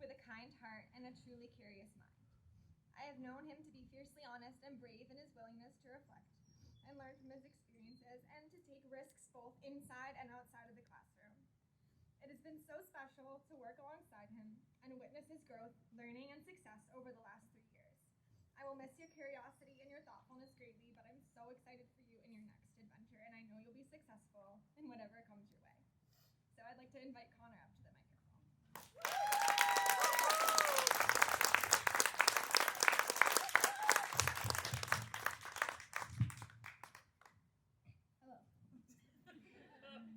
with a kind heart and a truly curious mind. I have known him to be fiercely honest and brave in his willingness to reflect and learn from his experiences and to take risks both inside and outside of the classroom. It has been so special to work alongside him and witness his growth, learning, and success over the last 3 years. I will miss your curiosity and your thoughtfulness greatly, but I'm so excited for you in your next adventure, and I know you'll be successful in whatever comes your way. So I'd like to invite Conor up to the microphone.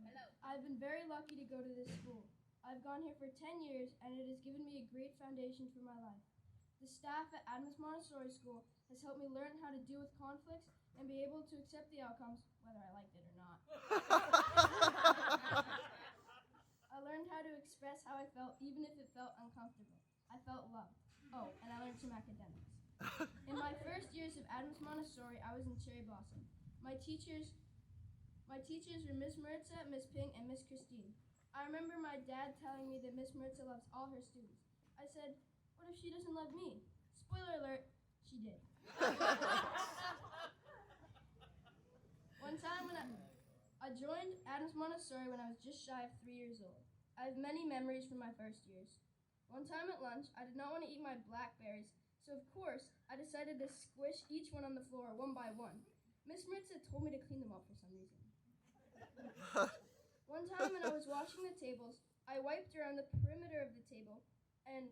Hello. I've been very lucky to go to this school. I've gone here for 10 years, and it has given me a great foundation for my life. The staff at Adams Montessori School has helped me learn how to deal with conflicts and be able to accept the outcomes, whether I liked it or not. I learned how to express how I felt, even if it felt uncomfortable. I felt loved. Oh, and I learned some academics. In my first years of Adams Montessori, I was in Cherry Blossom. My teachers were Miss Maritza, Miss Ping, and Miss Christine. I remember my dad telling me that Miss Maritza loves all her students. I said, what if she doesn't love me? Spoiler alert, she did. One time when I joined Adams Montessori when I was just shy of 3 years old. I have many memories from my first years. One time at lunch, I did not want to eat my blackberries, so of course, I decided to squish each one on the floor one by one. Miss Maritza told me to clean them up for some reason. One time when I was washing the tables, I wiped around the perimeter of the table and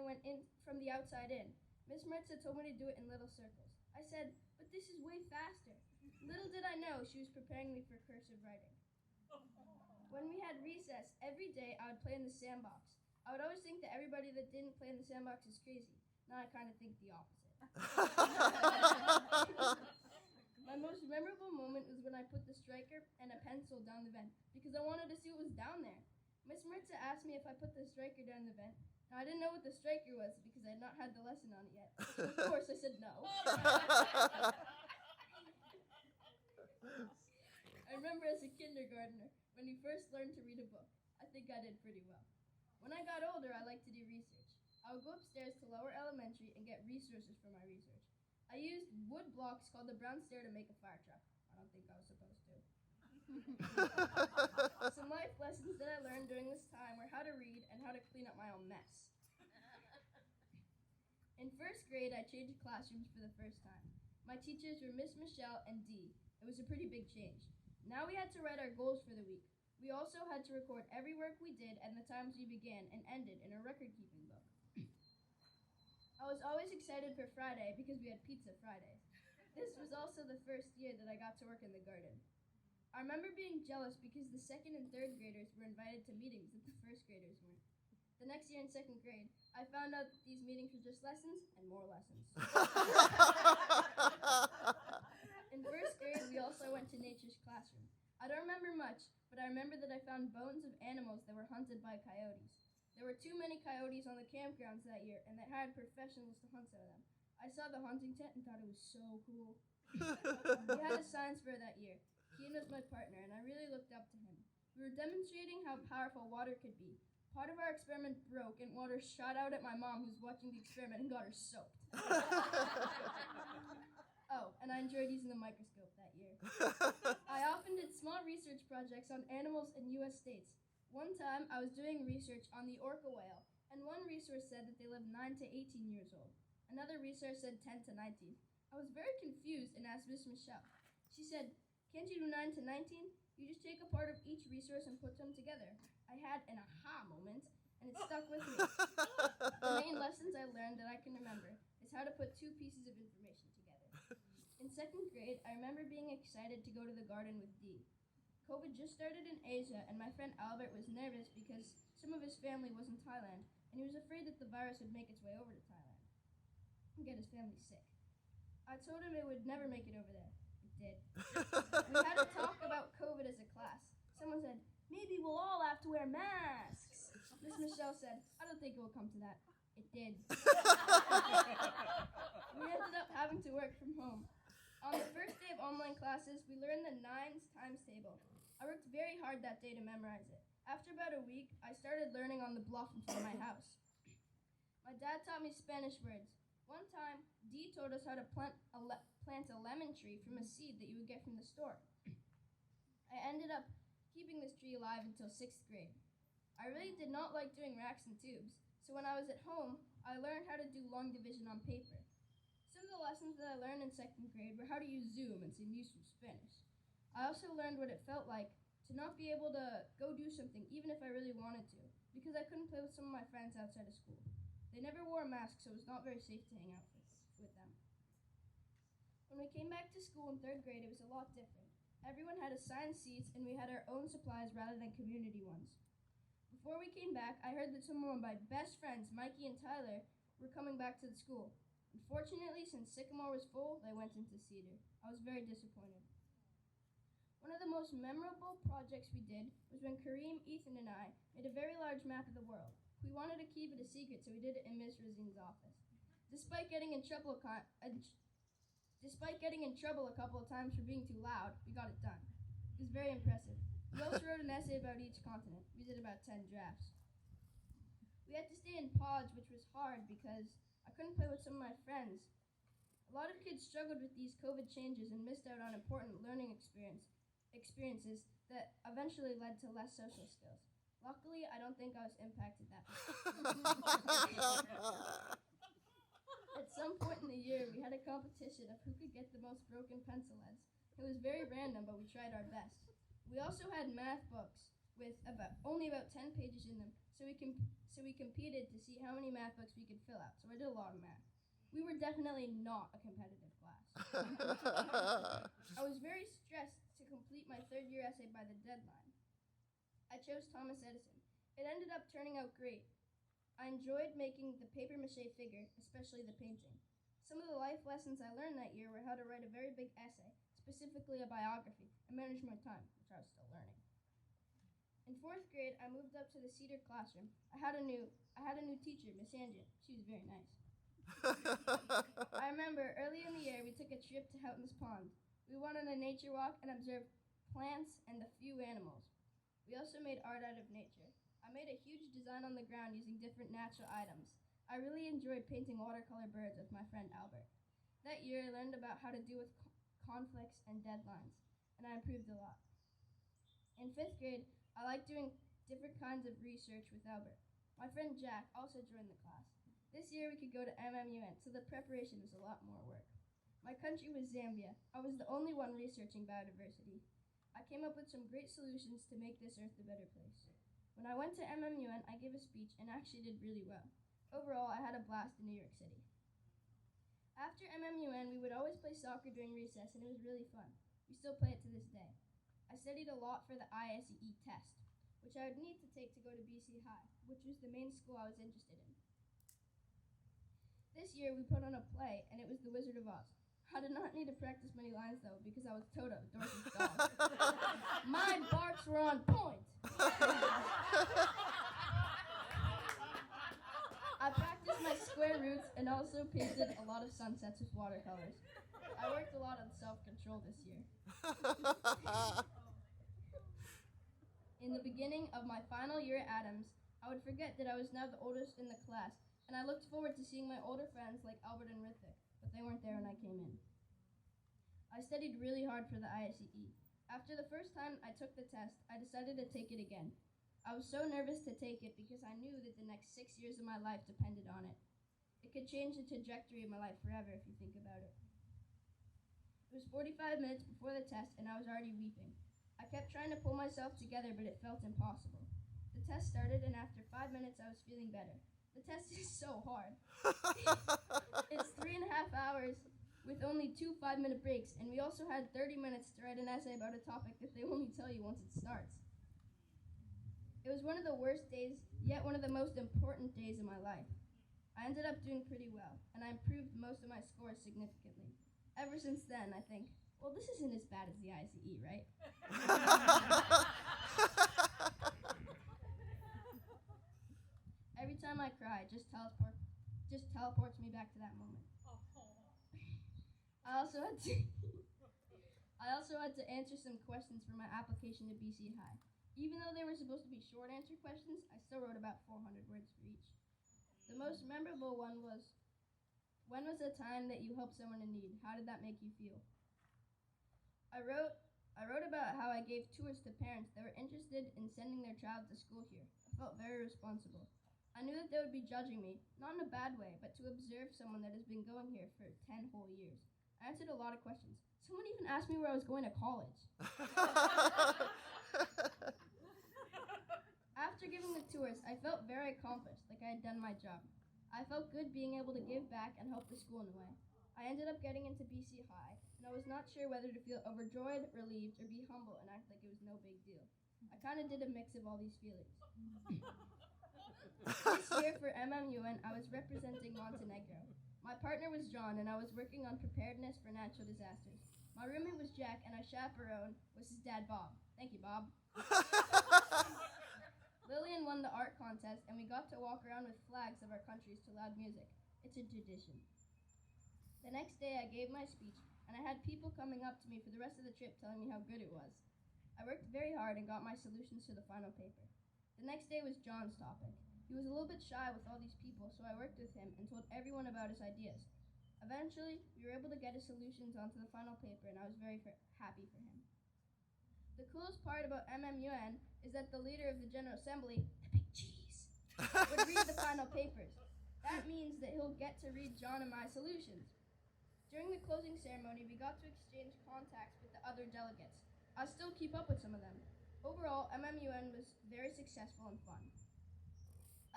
went in from the outside in. Miss Maritza told me to do it in little circles. I said, but this is way faster. Little did I know she was preparing me for cursive writing. When we had recess, every day I would play in the sandbox. I would always think that everybody that didn't play in the sandbox is crazy. Now I kind of think the opposite. My most memorable moment was when I put the striker and a pencil down the vent because I wanted to see what was down there. Miss Maritza asked me if I put the striker down the vent. Now, I didn't know what the striker was because I had not had the lesson on it yet. Of course, I said no. I remember as a kindergartner, when we first learned to read a book. I think I did pretty well. When I got older, I liked to do research. I would go upstairs to lower elementary and get resources for my research. I used wood blocks called the brown stair to make a fire truck. I don't think I was supposed to. Some life lessons that I learned during this time were how to read and how to clean up my own mess. In first grade, I changed classrooms for the first time. My teachers were Miss Michelle and Dee. It was a pretty big change. Now we had to write our goals for the week. We also had to record every work we did and the times we began and ended in a record-keeping book. I was always excited for Friday because we had pizza Fridays. This was also the first year that I got to work in the garden. I remember being jealous because the second and third graders were invited to meetings that the first graders weren't. The next year in second grade, I found out that these meetings were just lessons and more lessons. In first grade, we also went to nature's classroom. I don't remember much, but I remember that I found bones of animals that were hunted by coyotes. There were too many coyotes on the campgrounds that year, and they hired professionals to hunt some of them. I saw the hunting tent and thought it was so cool. We had a science fair that year. Ian was my partner, and I really looked up to him. We were demonstrating how powerful water could be. Part of our experiment broke, and water shot out at my mom, who was watching the experiment, and got her soaked. Oh, and I enjoyed using the microscope that year. I often did small research projects on animals in U.S. states. One time, I was doing research on the orca whale, and one resource said that they lived 9 to 18 years old. Another resource said 10 to 19. I was very confused and asked Miss Michelle. She said, can't you do 9 to 19? You just take a part of each resource and put them together. I had an aha moment, and it stuck with me. The main lessons I learned that I can remember is how to put two pieces of information together. In second grade, I remember being excited to go to the garden with Dee. COVID just started in Asia, and my friend Albert was nervous because some of his family was in Thailand, and he was afraid that the virus would make its way over to Thailand and get his family sick. I told him it would never make it over there. It did. We had to talk about COVID as a class. Someone said, maybe we'll all have to wear masks. Miss Michelle said, I don't think it will come to that. It did. We ended up having to work from home. On the first day of online classes, we learned the 9s times table. I worked very hard that day to memorize it. After about a week, I started learning on the bluff in front of my house. My dad taught me Spanish words. One time, Dee told us how to plant a lemon tree from a seed that you would get from the store. I ended up keeping this tree alive until 6th grade. I really did not like doing racks and tubes, so when I was at home, I learned how to do long division on paper. Some of the lessons that I learned in 2nd grade were how to use Zoom and some useful Spanish. I also learned what it felt like to not be able to go do something even if I really wanted to, because I couldn't play with some of my friends outside of school. They never wore a mask, so it was not very safe to hang out with them. When we came back to school in 3rd grade, it was a lot different. Everyone had assigned seats, and we had our own supplies rather than community ones. Before we came back, I heard that some of my best friends, Mikey and Tyler, were coming back to the school. Unfortunately, since Sycamore was full, they went into Cedar. I was very disappointed. One of the most memorable projects we did was when Kareem, Ethan, and I made a very large map of the world. We wanted to keep it a secret, so we did it in Ms. Razine's office. Despite getting in trouble a couple of times for being too loud, we got it done. It was very impressive. We also wrote an essay about each continent. We did about 10 drafts. We had to stay in pods, which was hard because I couldn't play with some of my friends. A lot of kids struggled with these COVID changes and missed out on important learning experiences that eventually led to less social skills. Luckily, I don't think I was impacted that much. At some point in the year, we had a competition of who could get the most broken pencil heads. It was very random, but we tried our best. We also had math books with only about 10 pages in them, so we competed to see how many math books we could fill out. So I did a lot of math. We were definitely not a competitive class. I was very stressed to complete my 3rd year essay by the deadline. I chose Thomas Edison. It ended up turning out great. I enjoyed making the papier-mâché figure, especially the painting. Some of the life lessons I learned that year were how to write a very big essay, specifically a biography, and manage my time, which I was still learning. In 4th grade, I moved up to the Cedar classroom. I had a new teacher, Miss Angie. She was very nice. I remember early in the year, we took a trip to Houghton's Pond. We went on a nature walk and observed plants and a few animals. We also made art out of nature. I made a huge design on the ground using different natural items. I really enjoyed painting watercolor birds with my friend Albert. That year, I learned about how to deal with conflicts and deadlines, and I improved a lot. In 5th grade, I liked doing different kinds of research with Albert. My friend Jack also joined the class. This year, we could go to MMUN, so the preparation was a lot more work. My country was Zambia. I was the only one researching biodiversity. I came up with some great solutions to make this earth a better place. When I went to MMUN, I gave a speech and actually did really well. Overall, I had a blast in New York City. After MMUN, we would always play soccer during recess, and it was really fun. We still play it to this day. I studied a lot for the ISEE test, which I would need to take to go to BC High, which was the main school I was interested in. This year, we put on a play, and it was The Wizard of Oz. I did not need to practice many lines, though, because I was Toto, Dorothy's dog. My barks were on point. I practiced my square roots and also painted a lot of sunsets with watercolors. I worked a lot on self-control this year. In the beginning of my final year at Adams, I would forget that I was now the oldest in the class, and I looked forward to seeing my older friends like Albert and Rithik, but they weren't there when I came in. I studied really hard for the ISEE. After the first time I took the test, I decided to take it again. I was so nervous to take it because I knew that the next 6 years of my life depended on it. It could change the trajectory of my life forever if you think about it. It was 45 minutes before the test, and I was already weeping. I kept trying to pull myself together, but it felt impossible. The test started, and after 5 minutes, I was feeling better. The test is so hard. It's 3.5 hours with only 2 5-minute breaks, and we also had 30 minutes to write an essay about a topic that they only tell you once it starts. It was one of the worst days, yet one of the most important days of my life. I ended up doing pretty well, and I improved most of my scores significantly. Ever since then, I think, well, this isn't as bad as the ICE, right? Every time I cry, it just teleports me back to that moment. I also had to answer some questions for my application to BC High. Even though they were supposed to be short answer questions, I still wrote about 400 words for each. The most memorable one was, when was the time that you helped someone in need? How did that make you feel? I wrote about how I gave tours to parents that were interested in sending their child to school here. I felt very responsible. I knew that they would be judging me, not in a bad way, but to observe someone that has been going here for 10 whole years. I answered a lot of questions. Someone even asked me where I was going to college. After giving the tours, I felt very accomplished, like I had done my job. I felt good being able to give back and help the school in a way. I ended up getting into BC High, and I was not sure whether to feel overjoyed, relieved, or be humble and act like it was no big deal. I kind of did a mix of all these feelings. This year for MMUN, I was representing Montenegro. My partner was John, and I was working on preparedness for natural disasters. My roommate was Jack, and our chaperone was his dad, Bob. Thank you, Bob. Lillian won the art contest, and we got to walk around with flags of our countries to loud music. It's a tradition. The next day, I gave my speech, and I had people coming up to me for the rest of the trip telling me how good it was. I worked very hard and got my solutions to the final paper. The next day was John's topic. He was a little bit shy with all these people, so I worked with him and told everyone about his ideas. Eventually, we were able to get his solutions onto the final paper, and I was very happy for him. The coolest part about MMUN is that the leader of the General Assembly, the big cheese, would read the final papers. That means that he'll get to read John and my solutions. During the closing ceremony, we got to exchange contacts with the other delegates. I still keep up with some of them. Overall, MMUN was very successful and fun.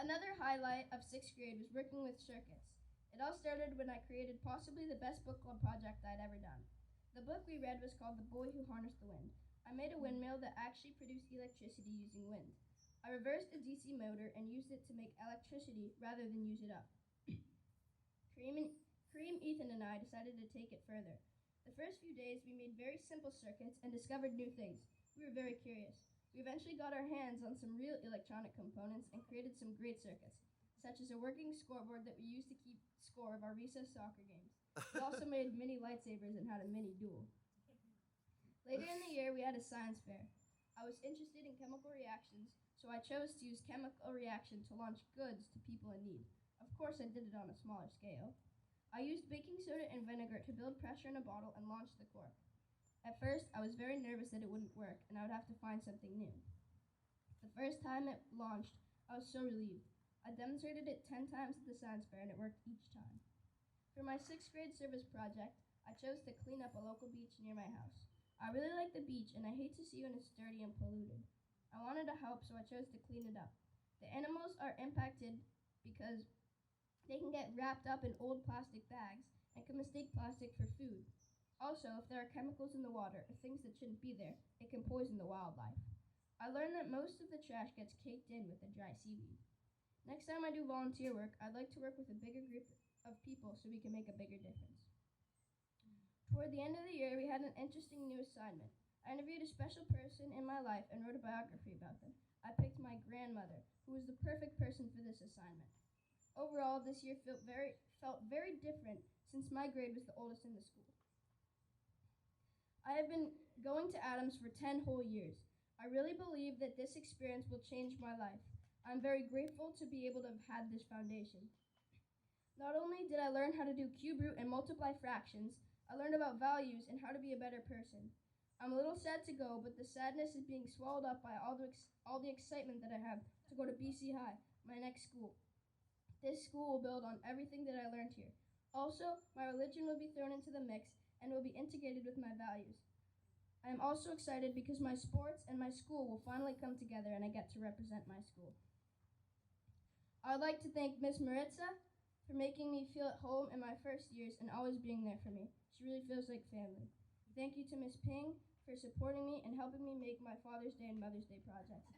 Another highlight of 6th grade was working with circuits. It all started when I created possibly the best book club project I'd ever done. The book we read was called The Boy Who Harnessed the Wind. I made a windmill that actually produced electricity using wind. I reversed a DC motor and used it to make electricity rather than use it up. Kareem, Ethan, and I decided to take it further. The first few days, we made very simple circuits and discovered new things. We were very curious. We eventually got our hands on some real electronic components and created some great circuits, such as a working scoreboard that we used to keep score of our recess soccer games. We also made mini lightsabers and had a mini duel. Later in the year, we had a science fair. I was interested in chemical reactions, so I chose to use chemical reaction to launch goods to people in need. Of course, I did it on a smaller scale. I used baking soda and vinegar to build pressure in a bottle and launch the cork. At first, I was very nervous that it wouldn't work, and I would have to find something new. The first time it launched, I was so relieved. I demonstrated it 10 times at the science fair, and it worked each time. For my 6th grade service project, I chose to clean up a local beach near my house. I really like the beach, and I hate to see when it's dirty and polluted. I wanted to help, so I chose to clean it up. The animals are impacted because they can get wrapped up in old plastic bags and can mistake plastic for food. Also, if there are chemicals in the water or things that shouldn't be there, it can poison the wildlife. I learned that most of the trash gets caked in with the dry seaweed. Next time I do volunteer work, I'd like to work with a bigger group of people so we can make a bigger difference. Toward the end of the year, we had an interesting new assignment. I interviewed a special person in my life and wrote a biography about them. I picked my grandmother, who was the perfect person for this assignment. Overall, this year felt very different since my grade was the oldest in the school. I have been going to Adams for 10 whole years. I really believe that this experience will change my life. I'm very grateful to be able to have had this foundation. Not only did I learn how to do cube root and multiply fractions, I learned about values and how to be a better person. I'm a little sad to go, but the sadness is being swallowed up by all the excitement that I have to go to BC High, my next school. This school will build on everything that I learned here. Also, my religion will be thrown into the mix and will be integrated with my values. I am also excited because my sports and my school will finally come together and I get to represent my school. I would like to thank Miss Maritza for making me feel at home in my first years and always being there for me. She really feels like family. Thank you to Miss Ping for supporting me and helping me make my Father's Day and Mother's Day projects.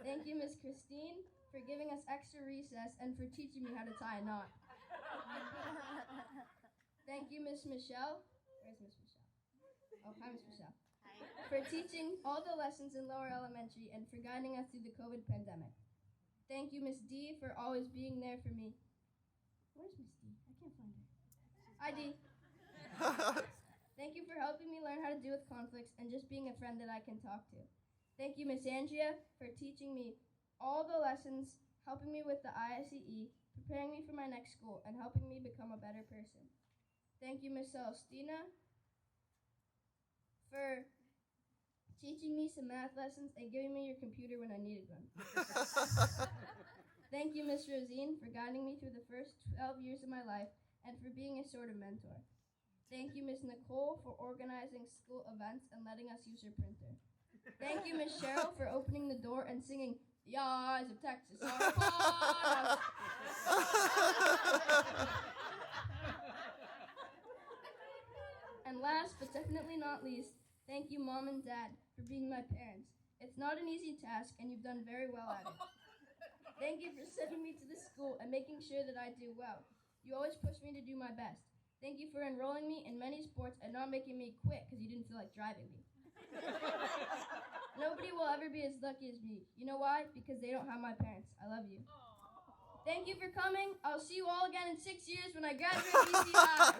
Thank you, Miss Christine, for giving us extra recess and for teaching me how to tie a knot. Thank you, Miss Michelle. Where's Miss Michelle? Oh, hi, Miss Michelle. Hi. For teaching all the lessons in lower elementary and for guiding us through the COVID pandemic. Thank you, Miss D, for always being there for me. Where's Miss D? I can't find her. Hi, D. Thank you for helping me learn how to deal with conflicts and just being a friend that I can talk to. Thank you, Miss Andrea, for teaching me all the lessons, helping me with the ISEE, preparing me for my next school, and helping me become a better person. Thank you, Miss Celestina, for teaching me some math lessons and giving me your computer when I needed one. Thank you, Miss Rosine, for guiding me through the first 12 years of my life and for being a sort of mentor. Thank you, Miss Nicole, for organizing school events and letting us use her printer. Thank you, Miss Cheryl, for opening the door and singing "The Eyes of Texas Are Upon Us." And last but definitely not least, thank you, Mom and Dad, for being my parents. It's not an easy task, and you've done very well at it. Thank you for sending me to this school and making sure that I do well. You always push me to do my best. Thank you for enrolling me in many sports and not making me quit because you didn't feel like driving me. Nobody will ever be as lucky as me. You know why? Because they don't have my parents. I love you. Thank you for coming. I'll see you all again in 6 years when I graduate BC High.